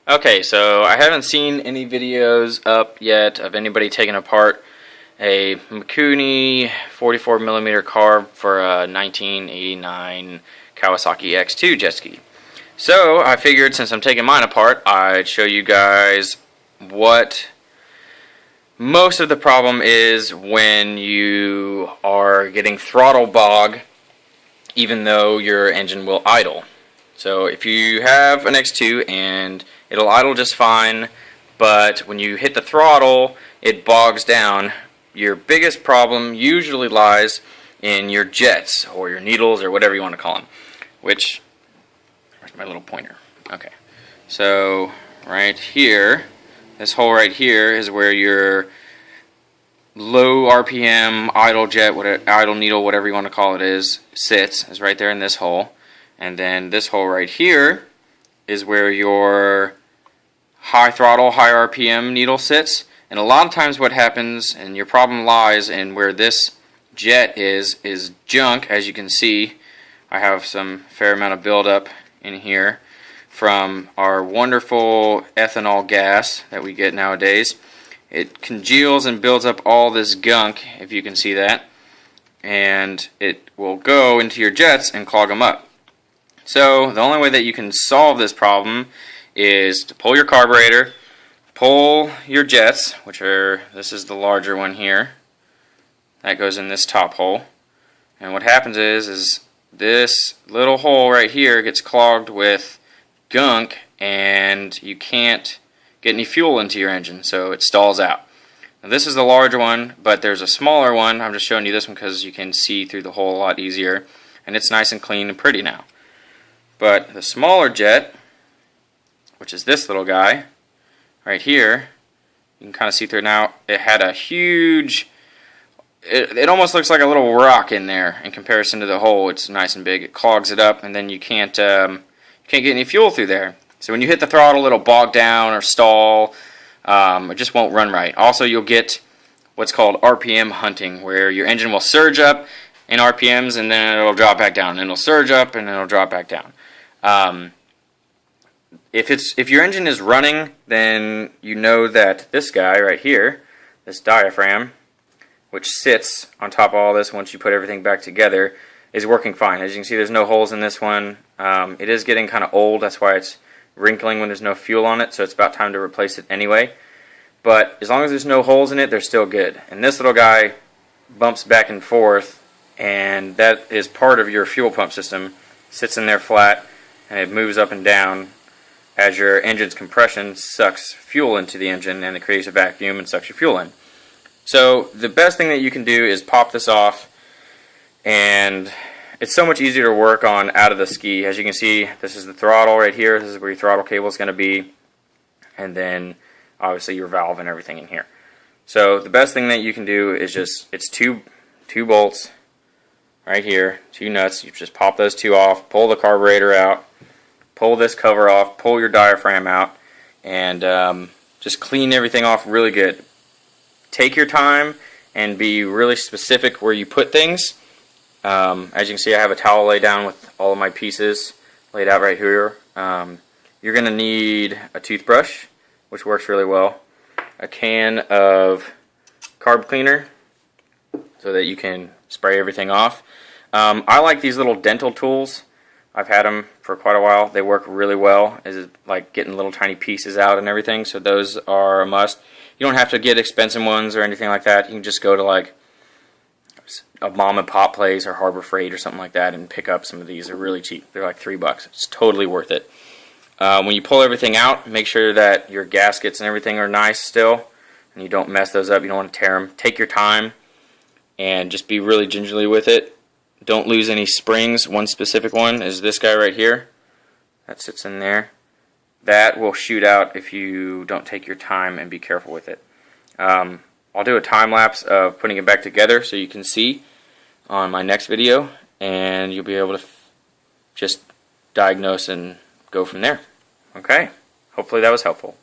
Okay, so I haven't seen any videos up yet of anybody taking apart a Mikuni 44mm carb for a 1989 Kawasaki X2 jet ski. So I figured since I'm taking mine apart, I'd show you guys what most of the problem is when you are getting throttle bog even though your engine will idle. So if you have an X2 and it'll idle just fine, but when you hit the throttle it bogs down, your biggest problem usually lies in your jets or your needles or whatever you want to call them. Where's my little pointer? Okay, so right here, this hole right here is where your low RPM idle jet, idle needle, whatever you want to call it is right there in this hole. And then this hole right here is where your high throttle, high RPM needle sits. And a lot of times what happens, and your problem lies in where this jet is junk. As you can see, I have some fair amount of buildup in here from our wonderful ethanol gas that we get nowadays. It congeals and builds up all this gunk, if you can see that, and it will go into your jets and clog them up. So the only way that you can solve this problem is to pull your carburetor, pull your jets, this is the larger one here, that goes in this top hole, and what happens is this little hole right here gets clogged with gunk and you can't get any fuel into your engine, so it stalls out. Now this is the larger one, but there's a smaller one. I'm just showing you this one because you can see through the hole a lot easier, and it's nice and clean and pretty now. But the smaller jet, which is this little guy right here, you can kind of see through it now. It had a huge, it almost looks like a little rock in there in comparison to the hole. It's nice and big. It clogs it up, and then you can't get any fuel through there. So when you hit the throttle, it'll bog down or stall. It just won't run right. Also, you'll get what's called RPM hunting, where your engine will surge up in RPMs and then it'll drop back down, and it'll surge up and then it'll drop back down. If your engine is running, then you know that this guy right here, this diaphragm, which sits on top of all this once you put everything back together, is working fine. As you can see, there's no holes in this one. It is getting kind of old, that's why it's wrinkling when there's no fuel on it, so it's about time to replace it anyway. But as long as there's no holes in it, they're still good. And this little guy bumps back and forth, and that is part of your fuel pump system. Sits in there flat, and it moves up and down as your engine's compression sucks fuel into the engine, and it creates a vacuum and sucks your fuel in. So the best thing that you can do is pop this off, and it's so much easier to work on out of the ski. As you can see, this is the throttle right here. This is where your throttle cable is going to be, and then obviously your valve and everything in here. So the best thing that you can do is it's two bolts right here, two nuts. You just pop those two off, pull the carburetor out, pull this cover off, pull your diaphragm out, and just clean everything off really good. Take your time and be really specific where you put things. As you can see, I have a towel laid down with all of my pieces laid out right here. You're going to need a toothbrush, which works really well, a can of carb cleaner so that you can spray everything off. I like these little dental tools. I've had them for quite a while. They work really well. It's like getting little tiny pieces out and everything, so those are a must. You don't have to get expensive ones or anything like that. You can just go to like a mom and pop place or Harbor Freight or something like that and pick up some of these. They're really cheap. They're like $3. It's totally worth it. When you pull everything out, make sure that your gaskets and everything are nice still, and you don't mess those up. You don't want to tear them. Take your time and just be really gingerly with it. Don't lose any springs. One specific one is this guy right here. That sits in there. That will shoot out if you don't take your time and be careful with it. I'll do a time lapse of putting it back together so you can see on my next video, and you'll be able to just diagnose and go from there. Okay, hopefully that was helpful.